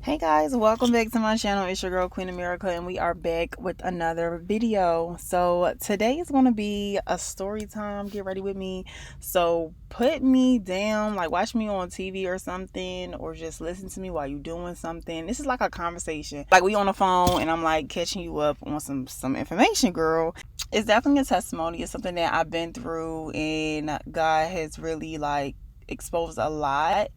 Hey guys, welcome back to my channel. It's your girl Queen America, and we are back with another video. So today is going to be a story time. Get ready with me. So put me down, like watch me on TV or something, or just listen to me while you're doing something. This is like a conversation, like we on the phone and I'm like catching you up on some information, girl. It's definitely a testimony. It's something that I've been through, and God has really like exposed a lot.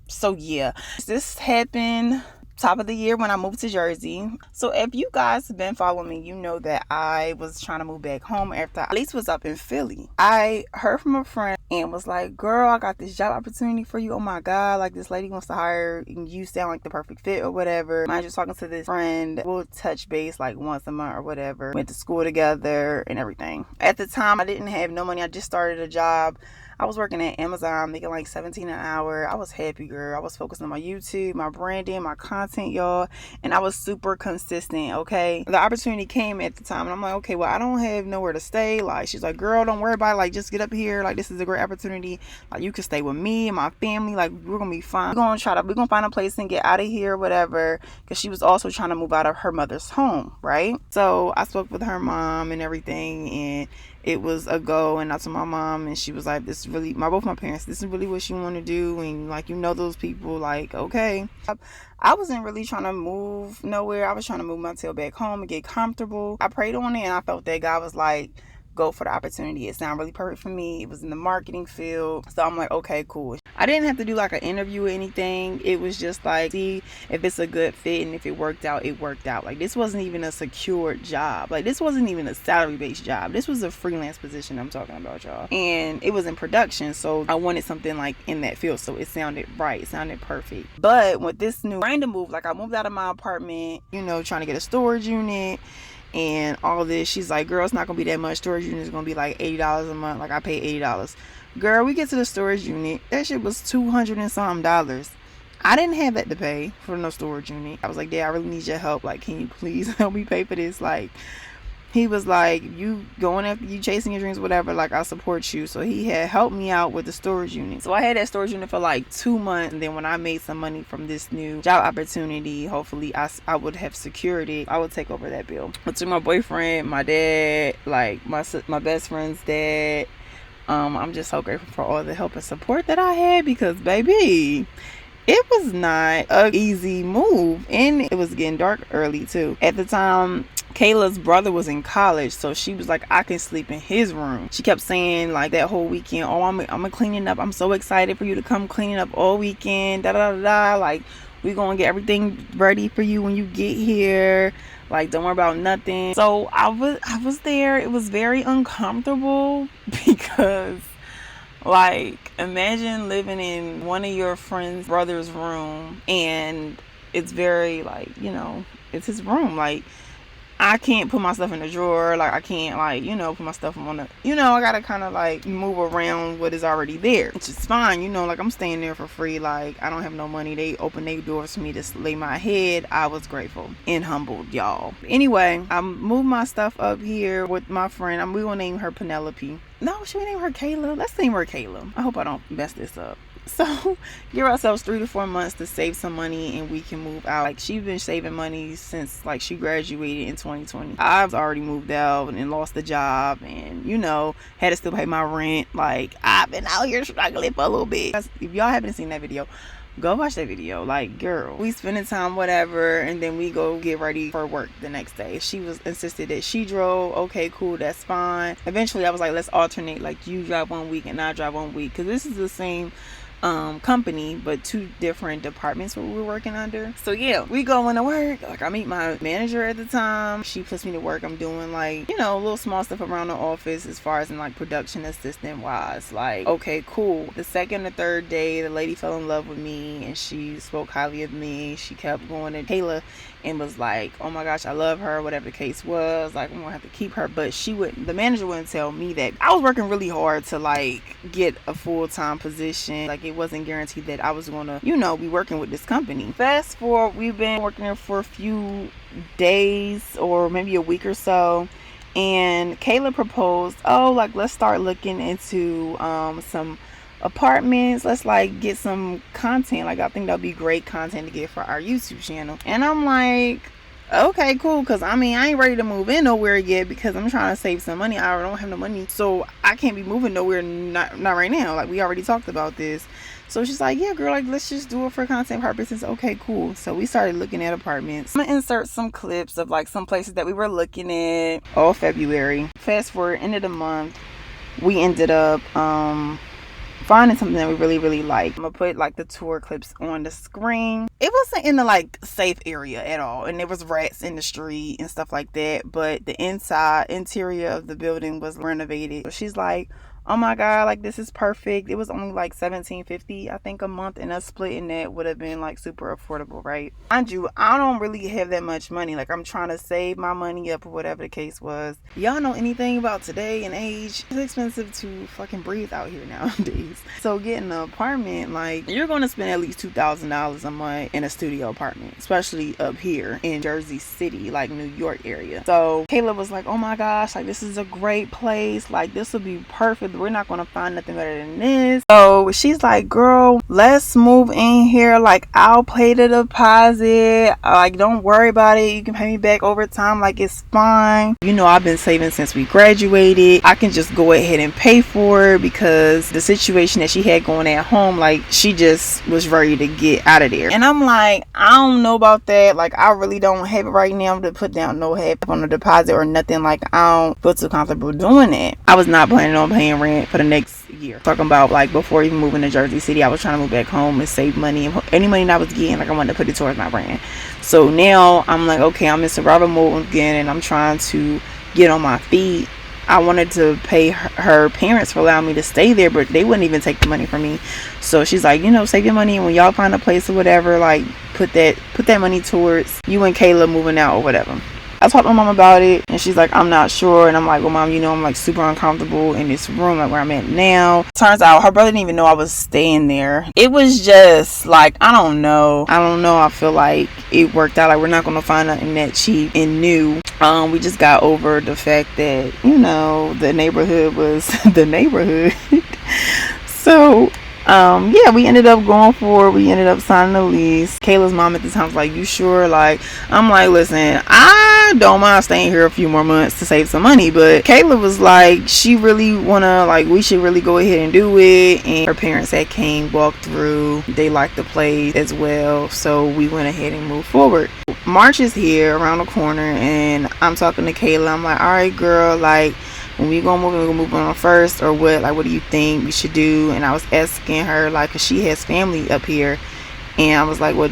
So yeah, this happened top of the year when I moved to Jersey. So if you guys have been following me, you know that I was trying to move back home after I at least was up in Philly. I heard from a friend and was like, girl, I got this job opportunity for you. Oh my God, like this lady wants to hire and you sound like the perfect fit or whatever. I was just talking to this friend. We'll touch base like once a month or whatever. Went to school together and everything. At the time, I didn't have no money. I just started a job. I was working at Amazon, making like $17 an hour. I was happy, girl. I was focused on my YouTube, my branding, my content, y'all. And I was super consistent, okay? The opportunity came at the time. And I'm like, okay, well, I don't have nowhere to stay. Like, she's like, girl, don't worry about it. Like, just get up here. Like, this is a great opportunity. Like, you can stay with me and my family. Like, we're going to be fine. We're going to find a place and get out of here, whatever. Because she was also trying to move out of her mother's home, right? So I spoke with her mom and everything. And it was a go, and I told my mom, and she was like, this is really both my parents, this is really what you want to do, and like, you know, those people, like, okay. I wasn't really trying to move nowhere. I was trying to move my tail back home and get comfortable. I prayed on it, and I felt that God was like, go for the opportunity. It sounded really perfect for me. It was in the marketing field. So I'm like, okay, cool. I didn't have to do like an interview or anything. It was just like, see if it's a good fit, and if it worked out, it worked out. Like, this wasn't even a secured job. Like, this wasn't even a salary-based job. This was a freelance position I'm talking about, y'all. And it was in production. So I wanted something like in that field. So it sounded right. It sounded perfect. But with this new random move, like I moved out of my apartment, you know, trying to get a storage unit and all of this. She's like, girl, it's not gonna be that much. Storage unit is gonna be like $80 a month. Like, I pay $80. Girl, we get to the storage unit, that shit was $200 and something. I didn't have that to pay for no storage unit. I was like, Dad, I really need your help. Like, can you please help me pay for this? Like, he was like, you going after, you chasing your dreams, whatever, like, I support you. So he had helped me out with the storage unit. So I had that storage unit for like 2 months. And then when I made some money from this new job opportunity, hopefully I would have secured it. I would take over that bill. But to my boyfriend, my dad, like my best friend's dad, I'm just so grateful for all the help and support that I had, because baby, it was not an easy move, and it was getting dark early too. At the time, Kayla's brother was in college, so she was like, I can sleep in his room. She kept saying like that whole weekend, oh, I'm cleaning up. I'm so excited for you to come cleaning up all weekend. Da da da da. Like, we're gonna get everything ready for you when you get here. Like, don't worry about nothing. So I was there. It was very uncomfortable because, like, imagine living in one of your friend's brother's room, and it's very like, you know, it's his room. Like, I can't put my stuff in the drawer. Like, I can't, like, you know, put my stuff on the, you know, I gotta kind of like move around what is already there, which is fine. You know, like, I'm staying there for free. Like, I don't have no money. They opened their doors for me to lay my head. I was grateful and humbled, y'all. Anyway, I moved my stuff up here with my friend. We gonna name her Penelope. No, should we name her Kayla? Let's name her Kayla. I hope I don't mess this up. So give ourselves 3 to 4 months to save some money, and we can move out. Like, she's been saving money since like she graduated in 2020. I've already moved out and lost the job, and, you know, had to still pay my rent. Like, I've been out here struggling for a little bit. If y'all haven't seen that video, go watch that video. Like, girl, we spending time, whatever, and then we go get ready for work the next day. She was insisted that she drove. Okay, cool, that's fine. Eventually I was like, let's alternate. Like, you drive 1 week and I drive 1 week, because this is the same company, but 2 different departments where we're working under. So yeah, we going to work. Like, I meet my manager at the time. She puts me to work. I'm doing, like, you know, little small stuff around the office as far as in like production assistant wise. Like, okay, cool. The second or third day, the lady fell in love with me, and she spoke highly of me. She kept going to Kayla and was like, oh my gosh, I love her, whatever the case was. Like, I'm gonna have to keep her. But the manager wouldn't tell me that. I was working really hard to like get a full-time position. Like, it wasn't guaranteed that I was gonna, you know, be working with this company. Fast forward, we've been working there for a few days or maybe a week or so, and Kayla proposed, oh, like, let's start looking into some apartments. Let's like get some content. Like I think that'll be great content to get for our YouTube channel. And I'm like, okay, cool. Because I mean, I ain't ready to move in nowhere yet because I'm trying to save some money. I don't have no money, so I can't be moving nowhere. Not right now. Like we already talked about this. So she's like, yeah, girl, like let's just do it for content purposes. Okay, cool. So we started looking at apartments. I'm gonna insert some clips of like some places that we were looking at all February. Fast forward, end of the month, we ended up finding something that we really like. I'm gonna put like the tour clips on the screen. It wasn't in the like safe area at all, and there was rats in the street and stuff like that, but the interior of the building was renovated. She's like, oh my god, like this is perfect. It was only like $17.50 I think a month, and us splitting that would have been like super affordable, right? Mind you, I don't really have that much money. Like I'm trying to save my money up or whatever the case was. Y'all know anything about today and age? It's expensive to fucking breathe out here nowadays. So getting an apartment, like you're gonna spend at least $2,000 a month in a studio apartment, especially up here in Jersey City, like New York area. So Kayla was like, oh my gosh, like this is a great place, like this will be perfect. We're not gonna find nothing better than this. So she's like, girl, let's move in here. Like I'll pay the deposit. Like don't worry about it. You can pay me back over time. Like it's fine. You know, I've been saving since we graduated. I can just go ahead and pay for it because the situation that she had going at home, like she just was ready to get out of there. And I'm like, I don't know about that. Like I really don't have it right now to put down no help on the deposit or nothing. Like I don't feel too comfortable doing it. I was not planning on paying rent for the next year. Talking about like before even moving to Jersey City, I was trying to move back home and save money, and any money that I was getting, like I wanted to put it towards my brand. So now I'm like, okay, I'm in survival mode again, and I'm trying to get on my feet. I wanted to pay her parents for allowing me to stay there, but they wouldn't even take the money from me. So she's like, you know, save your money, and when y'all find a place or whatever, like put that money towards you and Kayla moving out or whatever. I talked to my mom about it, and she's like, I'm not sure. And I'm like, well, mom, you know, I'm like super uncomfortable in this room, like where I'm at now. Turns out her brother didn't even know I was staying there. It was just like, I don't know. I feel like it worked out. Like we're not going to find nothing that cheap and new. We just got over the fact that, you know, the neighborhood was the neighborhood. So yeah, we ended up going for it. We ended up signing the lease. Kayla's mom at the time was like, you sure? Like, I'm like, listen, I don't mind staying here a few more months to save some money, but Kayla was like, she really wanna, like, we should really go ahead and do it. And her parents had came, walked through, they liked the place as well, so we went ahead and moved forward. March is here around the corner, and I'm talking to Kayla. I'm like, all right, girl, like, when we gonna move on first or what? Like, what do you think we should do? And I was asking her, like, cause she has family up here, and I was like, well,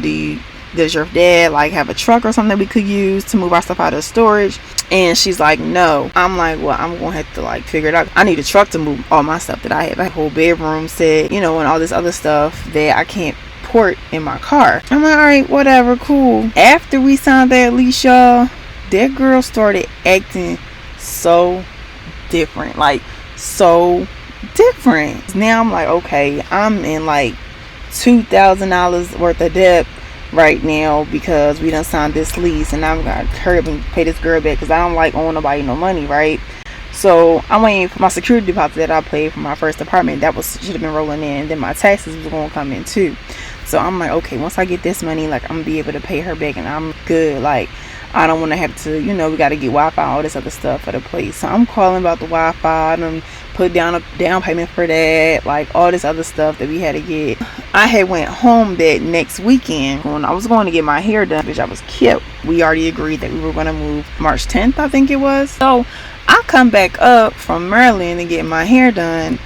does your dad like have a truck or something that we could use to move our stuff out of storage? And she's like, no. I'm like, well, I'm gonna have to like figure it out. I need a truck to move all my stuff that I have. A whole bedroom set, you know, and all this other stuff that I can't port in my car. I'm like, all right, whatever, cool. After we signed that lease, y'all, that girl started acting so different, like so different. Now I'm like, okay, I'm in like $2,000 worth of debt right now because we done signed this lease, and I'm gonna hurry up and pay this girl back because I don't like owing nobody no money, right? So I'm waiting for my security deposit that I paid for my first apartment. That should have been rolling in, and then my taxes was gonna come in too. So I'm like, okay, once I get this money, like I'm gonna be able to pay her back, and I'm good. Like I don't want to have to, you know, we got to get Wi-Fi, all this other stuff for the place. So I'm calling about the Wi-Fi and put down a down payment for that, like all this other stuff that we had to get. I had went home that next weekend when I was going to get my hair done, which I was cute. We already agreed that we were going to move March 10th, I think it was. So I come back up from Maryland and get my hair done.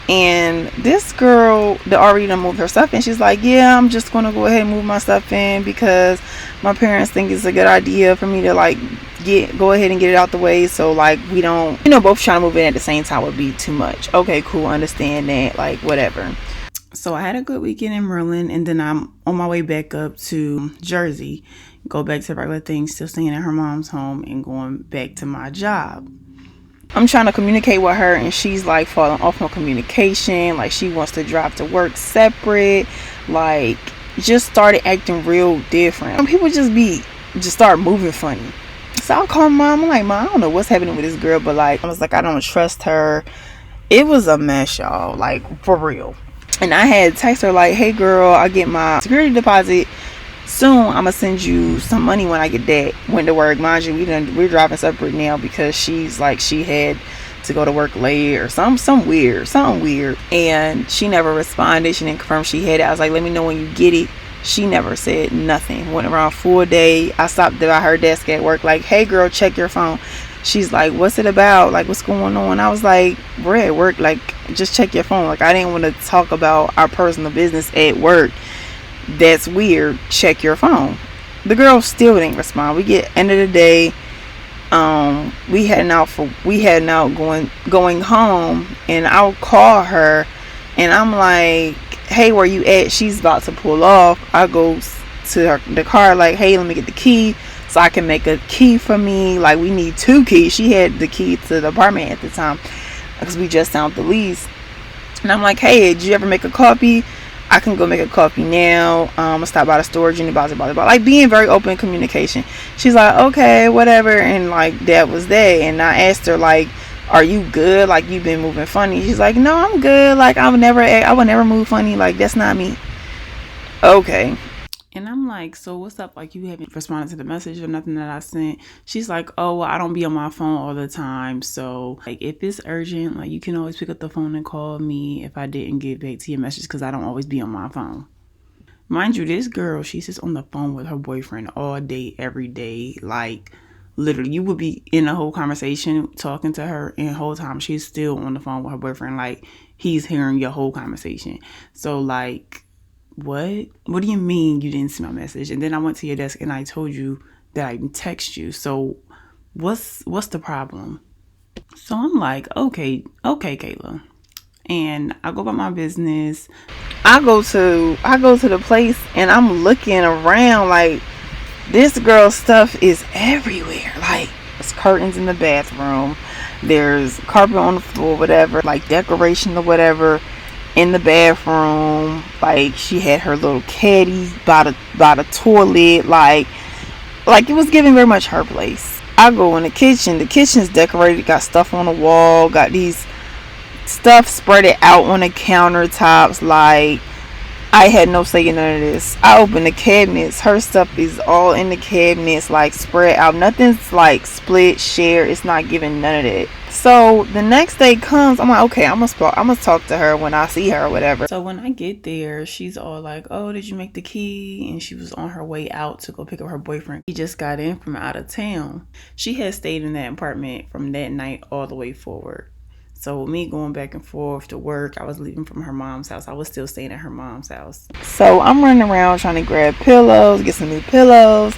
And this girl that already done moved her stuff in, she's like, yeah, I'm just gonna go ahead and move my stuff in because my parents think it's a good idea for me to like go ahead and get it out the way, so like we don't, you know, both trying to move in at the same time would be too much. Okay, cool, understand that, like whatever. So I had a good weekend in Maryland, and then I'm on my way back up to Jersey, go back to regular things, still staying at her mom's home and going back to my job. I'm trying to communicate with her, and she's like falling off on communication. Like she wants to drive to work separate, like just started acting real different. And people just start moving funny. So I called mom. I'm like, mom, I don't know what's happening with this girl, but like I was like, I don't trust her. It was a mess, y'all, like for real. And I had text her like, hey girl, I get my security deposit soon. I'm gonna send you some money when I get that. Went to work. Mind you, we're driving separate now because she's like, she had to go to work late or something weird. And she never responded. She didn't confirm she had it. I was like, let me know when you get it. She never said nothing. Went around full day. I stopped by her desk at work like, hey girl, check your phone. She's like, what's it about? Like, what's going on? I was like, we're at work. Like, just check your phone. Like, I didn't want to talk about our personal business at work. That's weird. Check your phone. The girl still didn't respond. We get end of the day. We heading out going home, and I'll call her, and I'm like, hey, where you at? She's about to pull off. I go to the car like, hey, let me get the key so I can make a key for me. Like, we need 2 keys. She had the key to the apartment at the time because we just signed the lease. And I'm like, hey, did you ever make a copy? I can go make a copy now. I'm gonna stop by the storage unit, blah, blah, blah, blah. Like, being very open communication. She's like, okay, whatever. And like, that was that. And I asked her like, are you good? Like, you've been moving funny. She's like, no, I'm good. Like, I would never move funny. Like, that's not me. Okay. And I'm like, so what's up? Like, you haven't responded to the message or nothing that I sent. She's like, oh, well, I don't be on my phone all the time. So like, if it's urgent, like, you can always pick up the phone and call me if I didn't get back to your message, because I don't always be on my phone. Mind you, this girl, she sits on the phone with her boyfriend all day, every day. Like, literally, you would be in a whole conversation talking to her, and the whole time she's still on the phone with her boyfriend. Like, he's hearing your whole conversation. So like, what do you mean you didn't see my message? And then I went to your desk and I told you that I text you. So what's the problem? So I'm like, okay, Kayla. And I go about my business. I go to the place, and I'm looking around like, this girl's stuff is everywhere. Like, there's curtains in the bathroom, there's carpet on the floor, whatever, like decoration or whatever in the bathroom. Like, she had her little caddy by the toilet. Like it was giving very much her place. I go in the kitchen. The kitchen's decorated, got stuff on the wall, got these stuff spread it out on the countertops. Like, I had no say in none of this. I opened the cabinets. Her stuff is all in the cabinets, like spread out. Nothing's like split, share. It's not giving none of that. So the next day comes, I'm like, okay, I'm gonna talk to her when I see her or whatever. So when I get there, she's all like, oh, did you make the key? And she was on her way out to go pick up her boyfriend. He just got in from out of town. She had stayed in that apartment from that night all the way forward. So me going back and forth to work, I was leaving from her mom's house. I was still staying at her mom's house. So I'm running around trying to grab pillows, get some new pillows,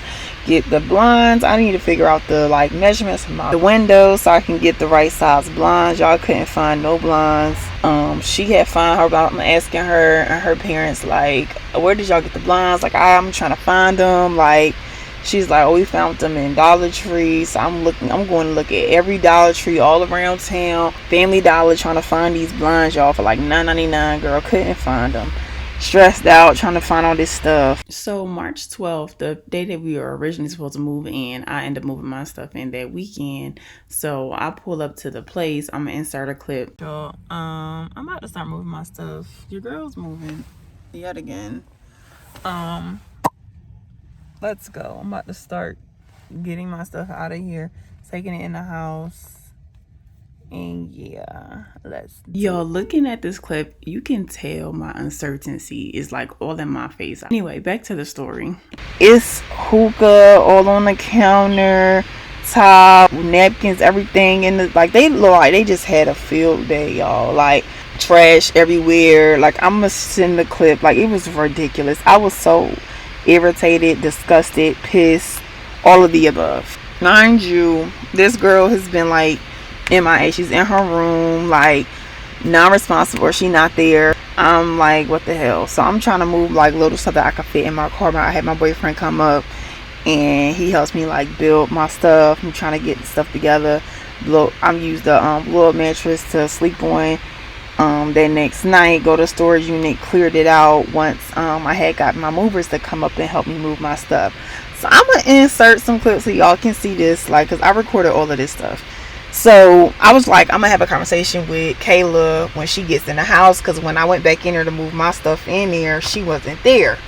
get the blinds. I need to figure out the like measurements of the windows so I can get the right size blinds. Y'all couldn't find no blinds. She had found her, but I'm asking her and her parents like, where did y'all get the blinds? Like, I'm trying to find them. Like, she's like, oh, we found them in Dollar Tree. So I'm going to look at every Dollar Tree all around town. Family Dollar, trying to find these blinds, y'all, for like $9.99. Girl, couldn't find them. Stressed out, trying to find all this stuff. So March 12th, the day that we were originally supposed to move in, I ended up moving my stuff in that weekend. So I pull up to the place. I'm going to insert a clip. Y'all, I'm about to start moving my stuff. Your girl's moving yet again. Let's go. I'm about to start getting my stuff out of here, taking it in the house. And yeah, y'all, looking at this clip, you can tell my uncertainty is like all in my face. Anyway, back to the story. It's hookah all on the counter top, napkins, everything in the, like, they look like they just had a field day, y'all. Like, trash everywhere. Like, I'm gonna send the clip. Like, it was ridiculous. I was so irritated, disgusted, pissed, all of the above. Mind you, this girl has been like MIA. She's in her room, like non-responsible, or she not there. I'm like, what the hell? So I'm trying to move like little stuff that I could fit in my car. I had my boyfriend come up and he helps me like build my stuff. I'm trying to get the stuff together. I'm used the blow up mattress to sleep on. That next night, go to storage unit, cleared it out once I had got my movers to come up and help me move my stuff. So I'm gonna insert some clips so y'all can see this, like, because I recorded all of this stuff. So I was like, I'm gonna have a conversation with Kayla when she gets in the house, because when I went back in there to move my stuff in there, she wasn't there.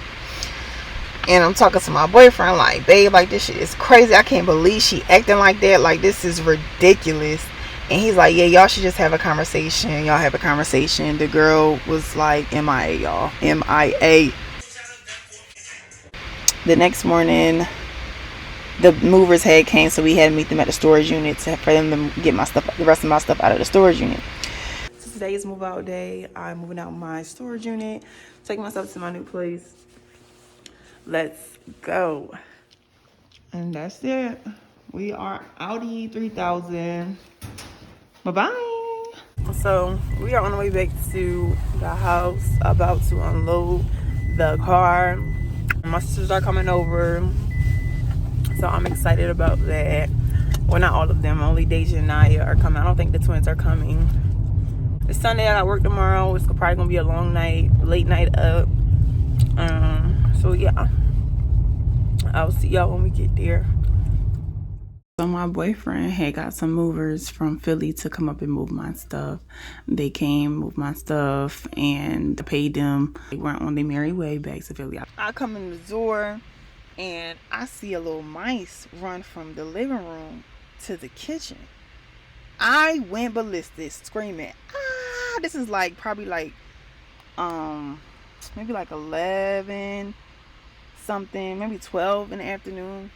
And I'm talking to my boyfriend like, babe, like this shit is crazy. I can't believe she acting like that. Like this is ridiculous. And he's like, yeah, y'all should just have a conversation. Y'all have a conversation. The girl was like, MIA, y'all. MIA. The next morning, the movers had came, so we had to meet them at the storage unit for them to get my stuff, the rest of my stuff out of the storage unit. So today is move out day. I'm moving out my storage unit, taking my stuff to my new place. Let's go. And that's it. We are Audi 3000. Bye-bye. So we are on the way back to the house, about to unload the car. My sisters are coming over, so I'm excited about that. Well, not all of them, only Deja and Naya are coming. I don't think the twins are coming. It's Sunday, I got work tomorrow. It's probably gonna be a long night, late night up. So yeah, I'll see y'all when we get there. So my boyfriend had got some movers from Philly to come up and move my stuff. They came, moved my stuff, and I paid them. They went on their merry way back to Philly. I come in the door, and I see a little mice run from the living room to the kitchen. I went ballistic, screaming, ah! This is like probably like maybe like 11 something, maybe 12 in the afternoon.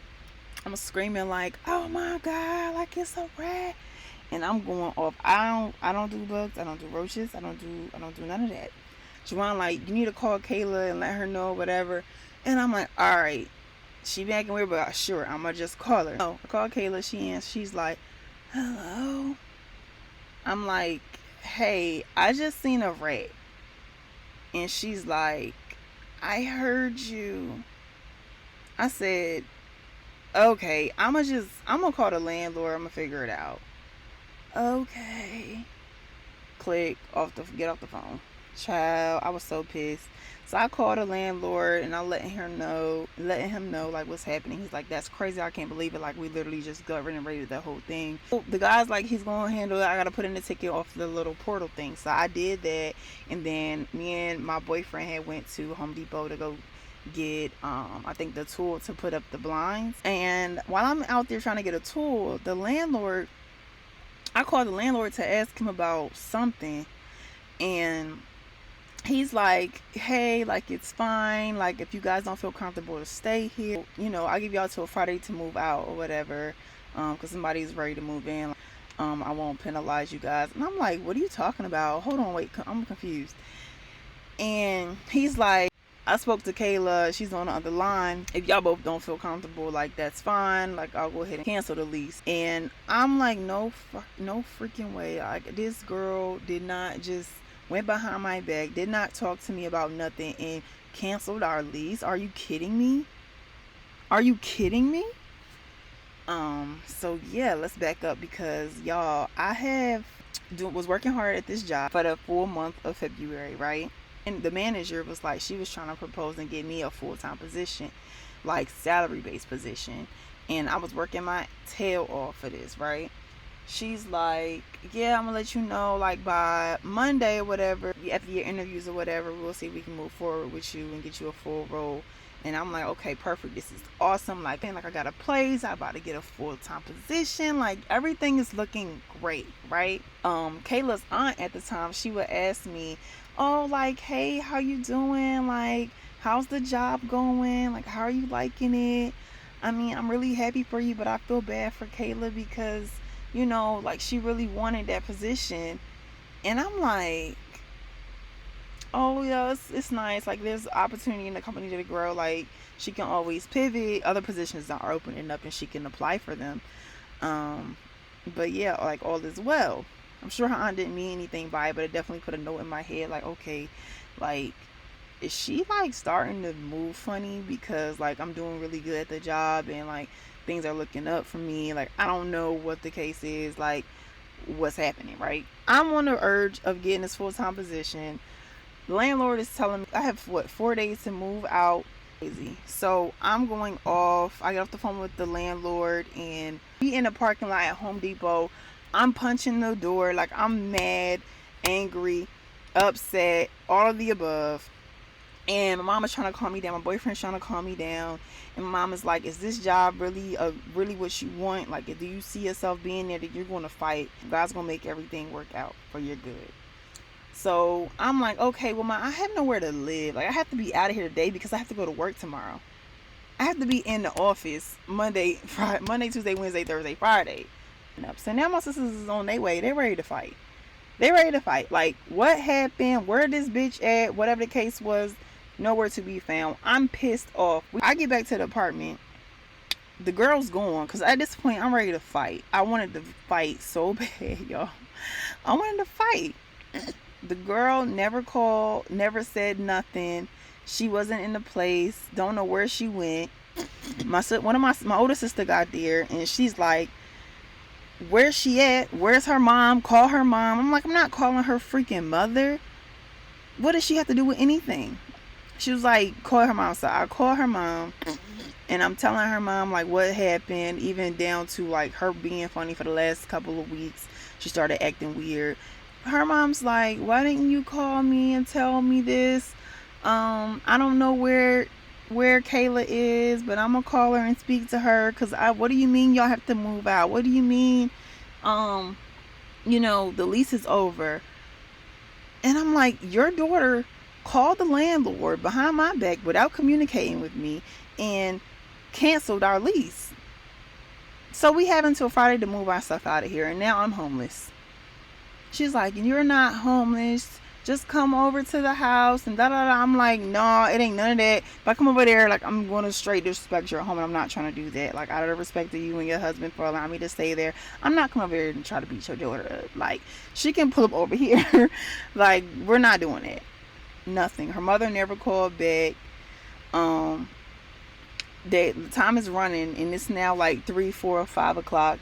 I'm screaming like, oh my god, like it's a rat. And I'm going off. I don't do bugs, I don't do roaches, I don't do none of that. Juwan like, you need to call Kayla and let her know, whatever. And I'm like, alright. She been acting weird, but sure, I'ma just call her. So I call Kayla, she's like, hello. I'm like, hey, I just seen a rat. And she's like, I heard you. I said, okay, I'm gonna call the landlord. I'm gonna figure it out. Okay. Click off get off the phone. Child, I was so pissed. So I called the landlord and I letting him know like what's happening. He's like, that's crazy. I can't believe it. Like we literally just got renovated that whole thing. So the guy's like, he's gonna handle it. I gotta put in the ticket off the little portal thing. So I did that, and then me and my boyfriend had went to Home Depot to go get I think the tool to put up the blinds. And while I'm out there trying to get a tool, I called the landlord to ask him about something, and he's like, hey, like it's fine, like if you guys don't feel comfortable to stay here, I'll give y'all till Friday to move out or whatever, because somebody's ready to move in. I won't penalize you guys. And I'm like, what are you talking about? Hold on, wait, I'm confused. And he's like, I spoke to Kayla, she's on the other line. If y'all both don't feel comfortable, like that's fine. Like I'll go ahead and cancel the lease. And I'm like, no freaking way. Like this girl did not just went behind my back, did not talk to me about nothing, and canceled our lease. Are you kidding me? Are you kidding me? So yeah, let's back up, because y'all, I was working hard at this job for the full month of February, right? And the manager was like, she was trying to propose and get me a full-time position, like salary-based position. And I was working my tail off for this, right? She's like, yeah, I'm gonna let you know like by Monday or whatever, after your interviews or whatever, we'll see if we can move forward with you and get you a full role. And I'm like, okay, perfect, this is awesome. Like, and like I got a place, I'm about to get a full-time position, like everything is looking great, right? Kayla's aunt at the time, she would ask me, oh, like, hey, how you doing, like how's the job going, like how are you liking it? I mean, I'm really happy for you, but I feel bad for Kayla because like she really wanted that position. And I'm like, oh yeah, it's nice, like there's opportunity in the company to grow, like she can always pivot, other positions are opening up and she can apply for them. But yeah, like all is well. I'm sure her aunt didn't mean anything by it, but it definitely put a note in my head like, okay, like is she like starting to move funny, because like I'm doing really good at the job and like things are looking up for me. Like I don't know what the case is, like what's happening, right? I'm on the urge of getting this full-time position. The landlord is telling me I have 4 days to move out. So I'm going off. I get off the phone with the landlord and be in the parking lot at Home Depot. I'm punching the door. Like, I'm mad, angry, upset, all of the above. And my mama's trying to calm me down. My boyfriend's trying to calm me down. And my mama's like, is this job really what you want? Like, do you see yourself being there, that you're going to fight? God's going to make everything work out for your good. So I'm like, okay, well, I have nowhere to live. Like, I have to be out of here today because I have to go to work tomorrow. I have to be in the office Monday, Tuesday, Wednesday, Thursday, Friday. So now my sisters is on their way. They're ready to fight. They ready to fight. Like, what happened? Where this bitch at? Whatever the case was, nowhere to be found. I'm pissed off. I get back to the apartment. The girl's gone. Because at this point, I'm ready to fight. I wanted to fight so bad, y'all. I wanted to fight. The girl never called, never said nothing. She wasn't in the place. Don't know where she went. My older sister got there, and she's like, where's she at? Where's her mom? Call her mom. I'm like, I'm not calling her freaking mother. What does she have to do with anything? She was like, call her mom. So I call her mom, and I'm telling her mom like what happened, even down to like her being funny for the last couple of weeks. She started acting weird. Her mom's like, why didn't you call me and tell me this? I don't know where Kayla is, but I'm gonna call her and speak to her. Cause what do you mean y'all have to move out? What do you mean, the lease is over? And I'm like, your daughter called the landlord behind my back without communicating with me and canceled our lease. So we have until Friday to move our stuff out of here, and now I'm homeless. She's like, you're not homeless. Just come over to the house and da-da-da. I'm like, no, it ain't none of that. If I come over there, like, I'm going to straight disrespect your home, and I'm not trying to do that. Like, out of respect to you and your husband for allowing me to stay there, I'm not coming over here and try to beat your daughter up. Like, she can pull up over here. Like, we're not doing that. Nothing. Her mother never called back. The time is running, and it's now like 3, 4, 5 o'clock.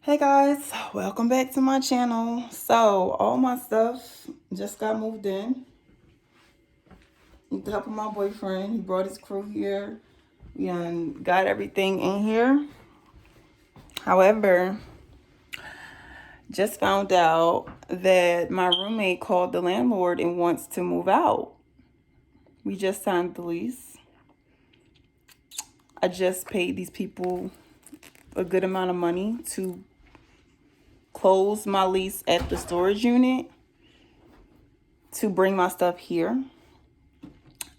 Hey guys, welcome back to my channel. So all my stuff just got moved in with the help of my boyfriend. He brought his crew here. We got everything in here. However, just found out that my roommate called the landlord and wants to move out. We just signed the lease. I just paid these people a good amount of money to close my lease at the storage unit to bring my stuff here.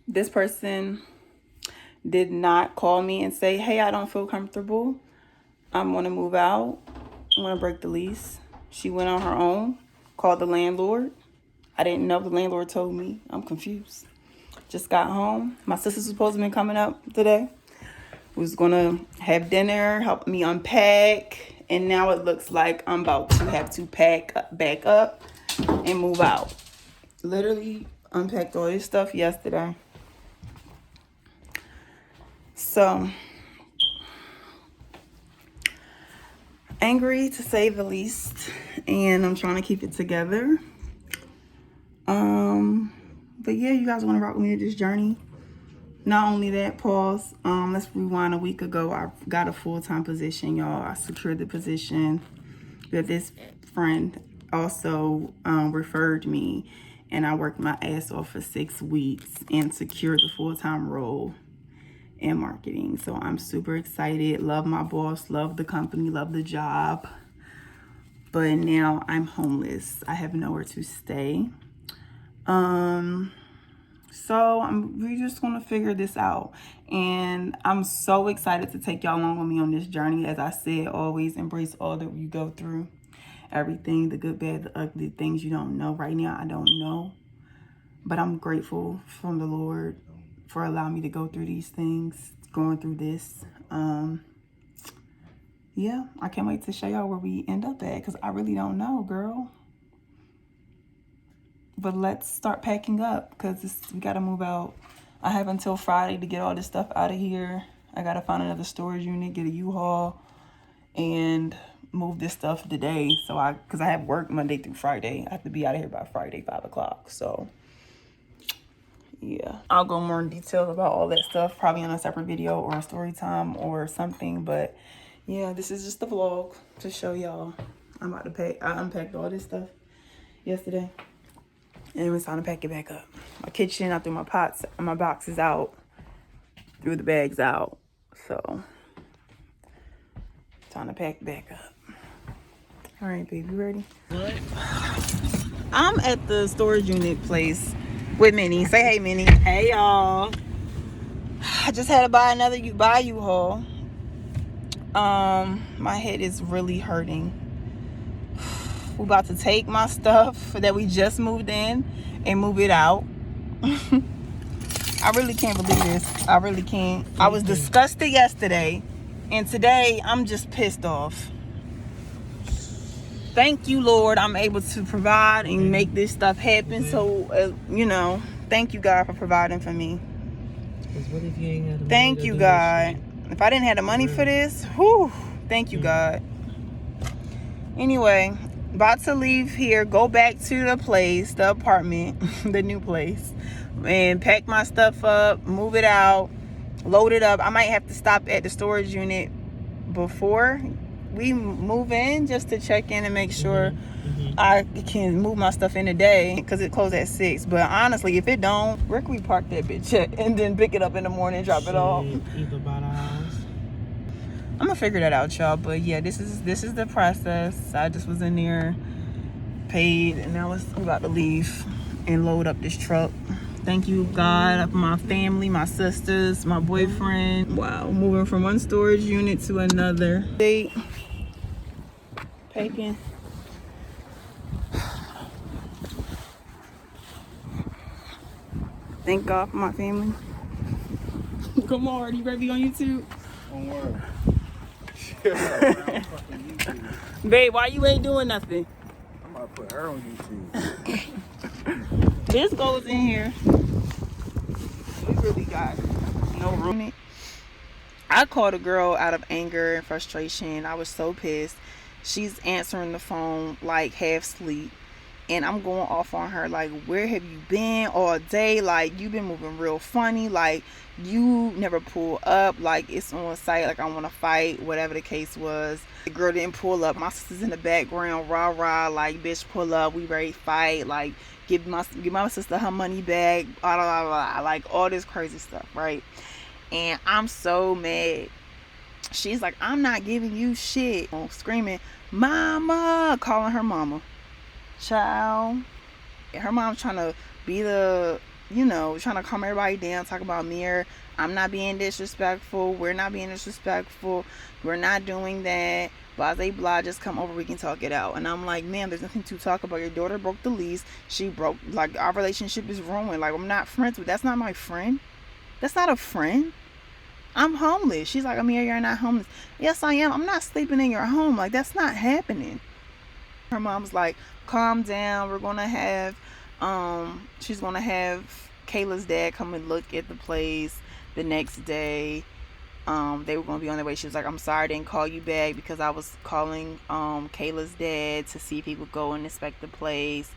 This person did not call me and say, hey, I don't feel comfortable. I'm going to move out. I'm going to break the lease. She went on her own, called the landlord. I didn't know. The landlord told me. I'm confused. Just got home. My sister's supposed to be coming up today. Was going to have dinner, help me unpack. And now it looks like I'm about to have to pack back up and move out. Literally unpacked all this stuff yesterday. So, angry to say the least. And I'm trying to keep it together. But yeah, you guys want to rock with me with this journey. Not only that, pause. Let's rewind. A week ago, I got a full-time position, y'all. I secured the position. But this friend also referred me, and I worked my ass off for 6 weeks and secured the full-time role in marketing. So I'm super excited. Love my boss, love the company, love the job. But now I'm homeless. I have nowhere to stay. So we're just going to figure this out. And I'm so excited to take y'all along with me on this journey. As I said, always embrace all that you go through. Everything, the good, bad, the ugly, things you don't know. Right now, I don't know. But I'm grateful from the Lord for allowing me to go through these things, going through this. Yeah, I can't wait to show y'all where we end up at, because I really don't know, girl. But let's start packing up, because we got to move out. I have until Friday to get all this stuff out of here. I got to find another storage unit, get a U-Haul, and move this stuff today. So because I have work Monday through Friday. I have to be out of here by Friday, 5 o'clock. So, yeah. I'll go more in detail about all that stuff, probably in a separate video or a story time or something. But, Yeah, this is just the vlog to show y'all. I'm about to pack. I unpacked all this stuff yesterday, and it's time to pack it back up. My kitchen, I threw my pots, my boxes out, threw the bags out. So, time to pack back up. All right, baby, ready? What? I'm at the storage unit place with Minnie. Say hey, Minnie. Hey, y'all. I just had to buy another U-Haul. My head is really hurting. We're about to take my stuff that we just moved in and move it out. I really can't believe this. I really can't. I was disgusted yesterday, and today I'm just pissed off. Thank you, Lord. I'm able to provide and make this stuff happen. So, thank you, God, for providing for me. What if you ain't had the Thank you, God. If I didn't have the money for this, whew, thank you, God. Anyway, about to leave here, go back to the place, the apartment, the new place, and pack my stuff up, move it out, load it up. I might have to stop at the storage unit before we move in just to check in and make sure I can move my stuff in today because it closed at 6. But honestly, if it don't, where can we park that bitch at and then pick it up in the morning and drop it off? Either by the house. I'm gonna figure that out, y'all. But yeah, this is the process. I just was in there, paid, and now we're about to leave and load up this truck. Thank you, God, for my family, my sisters, my boyfriend. Wow, moving from one storage unit to another. Packing. Thank God for my family. Come on, are you ready on YouTube? Don't worry. Babe, why you ain't doing nothing? I'm about to put her on YouTube. This goes in here. We really got no room. I called a girl out of anger and frustration. I was so pissed. She's answering the phone like half asleep. And I'm going off on her like, where have you been all day? Like, you've been moving real funny. Like, you never pull up. Like, it's on site. Like, I want to fight. Whatever the case was. The girl didn't pull up. My sister's in the background. Rah, rah. Like, bitch, pull up. We ready to fight. Like, give my sister her money back. Blah, blah, blah. Like, all this crazy stuff, right? And I'm so mad. She's like, I'm not giving you shit. Screaming, mama. Calling her mama. Child, her mom's trying to be the, trying to calm everybody down, talk about Mir. I'm not being disrespectful. We're not being disrespectful. We're not doing that. Blase blah, just come over. We can talk it out. And I'm like, ma'am, there's nothing to talk about. Your daughter broke the lease. She broke, like, our relationship is ruined. Like, I'm not friends with, that's not my friend. That's not a friend. I'm homeless. She's like, Amir, you're not homeless. Yes, I am. I'm not sleeping in your home. Like, that's not happening. Her mom's like, calm down. We're gonna have she's gonna have Kayla's dad come and look at the place the next day. They were gonna be on their way. She was like, I'm sorry I didn't call you back because I was calling Kayla's dad to see if he would go and inspect the place.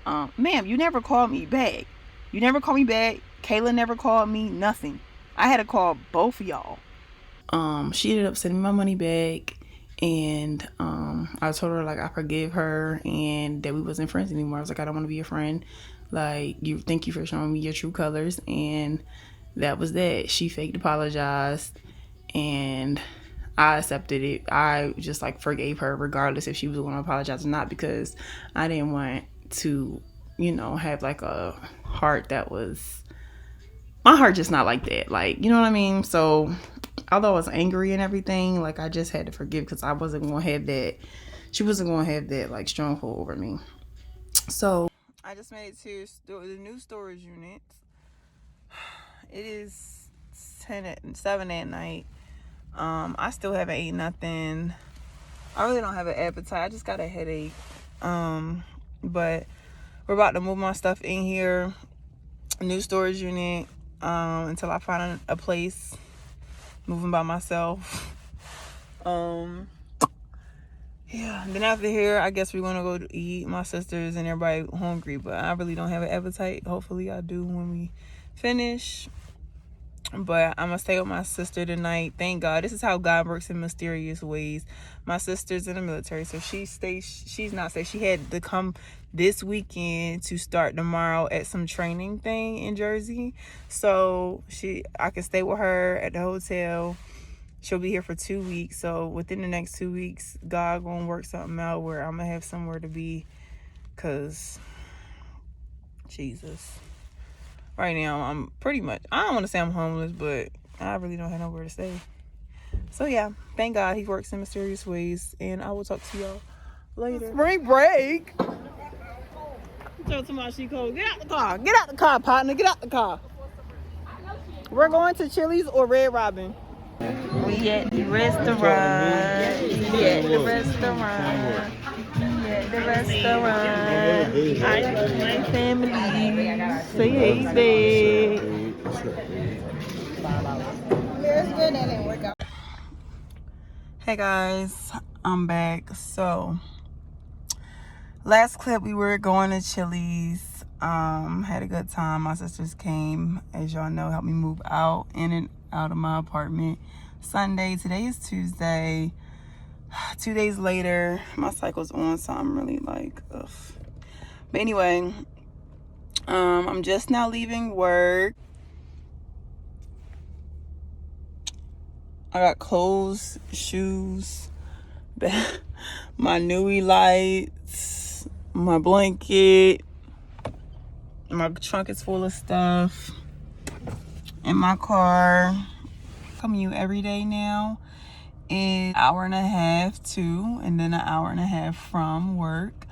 Ma'am, you never called me back. You never called me back. Kayla never called me. Nothing. I had to call both of y'all. She ended up sending my money back. And I told her like I forgive her and that we wasn't friends anymore. I was like, I don't want to be your friend. Like, thank you for showing me your true colors. And that was that. She faked apologized and I accepted it. I just like forgave her regardless if she was going to apologize or not, because I didn't want to, have like a heart that was, my heart just not like that. Like, you know what I mean? So although I was angry and everything, like, I just had to forgive because I wasn't going to have that. She wasn't going to have that, like, stronghold over me. So I just made it to the new storage unit. It is 7 at night. I still haven't ate nothing. I really don't have an appetite. I just got a headache. But we're about to move my stuff in here. New storage unit. Until I find a place. Moving by myself. Yeah, then after here, I guess we're gonna go to eat. My sisters and everybody hungry, but I really don't have an appetite. Hopefully I do when we finish. But I'm gonna stay with my sister tonight. Thank God. This is how God works in mysterious ways. My sister's in the military, so she's not safe. She had to come this weekend to start tomorrow at some training thing in Jersey. So I can stay with her at the hotel. She'll be here for 2 weeks. So within the next 2 weeks, God gonna work something out where I'm gonna have somewhere to be. Cause Jesus. Right now, I'm pretty much, I don't want to say I'm homeless, but I really don't have nowhere to stay. So yeah, thank God he works in mysterious ways, and I will talk to y'all later. Spring break. Tell somebody she cold. Get out the car. Get out the car, partner. Get out the car. We're going to Chili's or Red Robin. We at the restaurant. We at the restaurant. We at the restaurant. I love my family. Say hey, babe. Hey guys, I'm back. So last clip we were going to Chili's. Had a good time. My sisters came, as y'all know, helped me move out in and out of my apartment Sunday. Today is Tuesday. 2 days later, my cycle's on, so I'm really like, ugh. But anyway, I'm just now leaving work. I got clothes, shoes, my Nui lights, my blanket. My trunk is full of stuff. In my car, commute every day now is an hour and a half to, and then an hour and a half from work.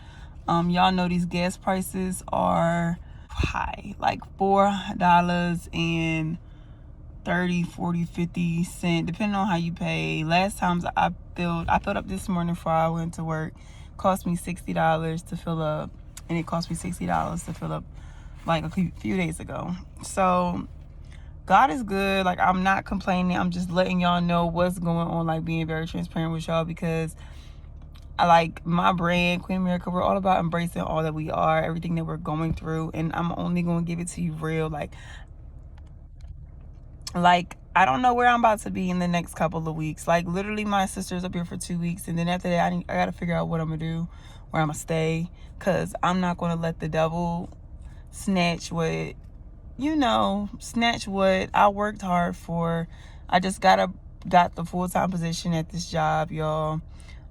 Y'all know these gas prices are high, like $4 and 30, 40, 50 cents, depending on how you pay. Last times I filled up this morning before I went to work. Cost me $60 to fill up, and it cost me $60 to fill up like a few days ago. So God is good. Like, I'm not complaining. I'm just letting y'all know what's going on, like being very transparent with y'all, because I like my brand, Queen America. We're all about embracing all that we are, everything that we're going through, and I'm only going to give it to you real. Like I don't know where I'm about to be in the next couple of weeks. Like, literally, my sister's up here for 2 weeks, and then after that, I got to figure out what I'm going to do, where I'm going to stay, because I'm not going to let the devil snatch what I worked hard for. I just got the full-time position at this job, y'all.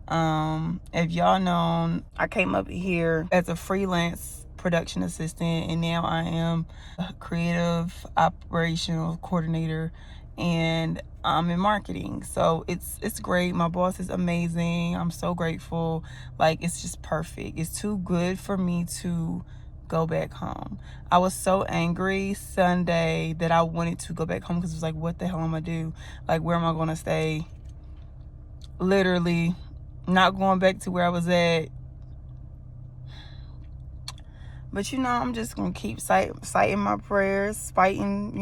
If y'all know, I came up here as a freelance production assistant, and now I am a creative operational coordinator, and I'm in marketing. So it's great. My boss is amazing. I'm so grateful. Like, it's just perfect. It's too good for me to go back home. I was so angry Sunday that I wanted to go back home, because it was like, what the hell am I gonna do? Like, where am I gonna stay? Literally not going back to where I was at. But I'm just gonna keep citing my prayers, fighting.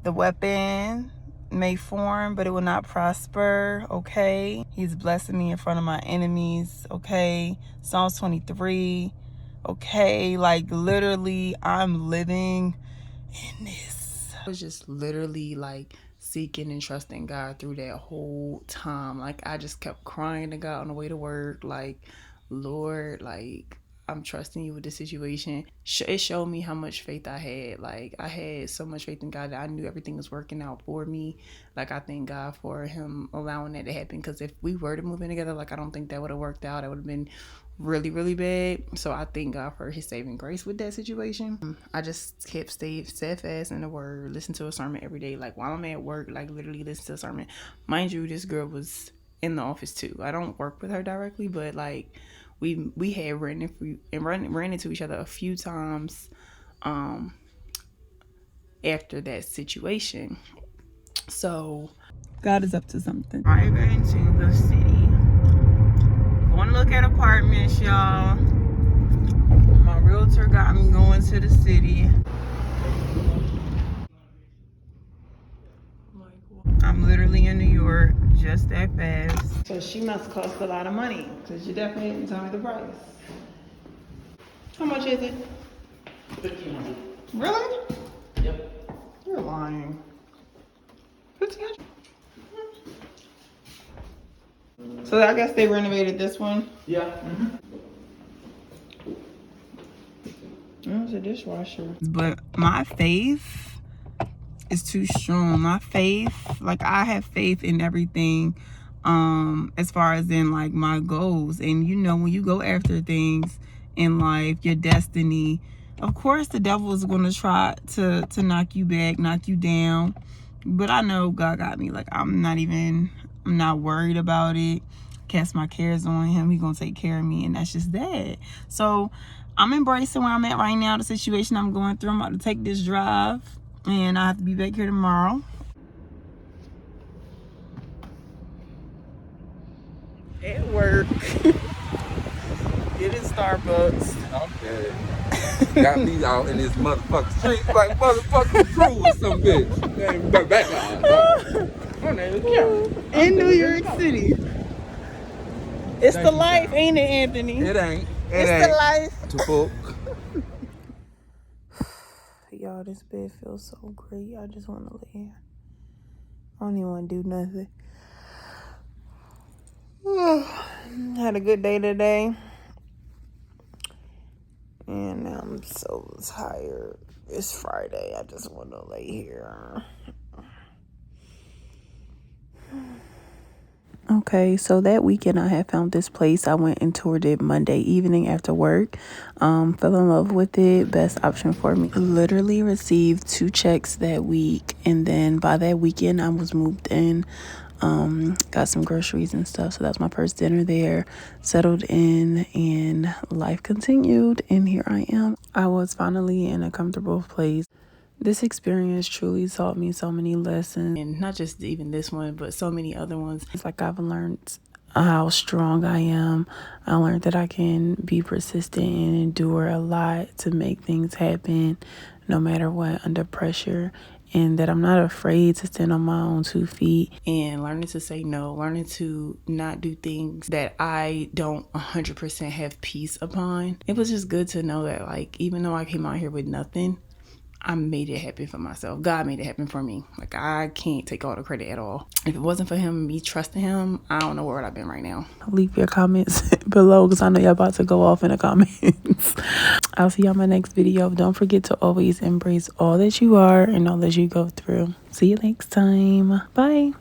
The weapon may form, but it will not prosper. Okay, he's blessing me in front of my enemies. Okay, Psalms 23. Okay, like, literally, I'm living in this. I was just literally like seeking and trusting God through that whole time. Like, I just kept crying to God on the way to work, like, Lord, like, I'm trusting you with this situation. It showed me how much faith I had. Like, I had so much faith in God that I knew everything was working out for me. Like, I thank God for him allowing that to happen, because if we were to move in together, like, I don't think that would have worked out. It would have been really, really bad. So I thank God for his saving grace with that situation. I just kept steadfast in the word, listen to a sermon every day. Like, while I'm at work, like, literally listen to a sermon. Mind you, this girl was in the office too. I don't work with her directly, but like, we had ran into each other a few times after that situation. So God is up to something. Driving into the city. Going to look at apartments, y'all. My realtor got me going to the city. I'm literally in New York, just that fast. So she must cost a lot of money, because you definitely didn't tell me the price. How much is it? $1,500. Really? Yep. You're lying. lying. So I guess they renovated this one. Yeah. Oh, it's a dishwasher. But my faith is too strong. My faith, like I have faith in everything, as far as in like my goals. And you know, when you go after things in life, your destiny, of course the devil is gonna try to knock you back, knock you down. But I know God got me. Like I'm not worried about it. Cast my cares on him. He gonna take care of me, and that's just that. So I'm embracing where I'm at right now, the situation I'm going through. I'm about to take this drive, and I have to be back here tomorrow. At work. Get in Starbucks. Okay. Got me out in this motherfucking street like motherfucking crew or some bitch. Man, back on. My name is Karen. In New York City. It's Thank the you, life, Karen. ain't it, Anthony? It ain't. It's the life. To folk. Y'all, this bed feels so great. I just want to lay here. I don't even want to do nothing. Had a good day today. And I'm so tired. It's Friday. I just want to lay here. Okay, so that weekend I had found this place. I went and toured it Monday evening after work. Fell in love with it. Best option for me. Literally received 2 checks that week, and then by that weekend I was moved in. Got some groceries and stuff. So that's my first dinner there. Settled in, and life continued. And here I am. I was finally in a comfortable place. This experience truly taught me so many lessons, and not just even this one, but so many other ones. It's like I've learned how strong I am. I learned that I can be persistent and endure a lot to make things happen no matter what, under pressure, and that I'm not afraid to stand on my own 2 feet, and learning to say no, learning to not do things that I don't 100% have peace upon. It was just good to know that, like, even though I came out here with nothing, I made it happen for myself. God made it happen for me. Like, I can't take all the credit at all. If it wasn't for him, me trusting him, I don't know where I'd been right now. Leave your comments below, because I know y'all about to go off in the comments. I'll see y'all in my next video. Don't forget to always embrace all that you are and all that you go through. See you next time. Bye.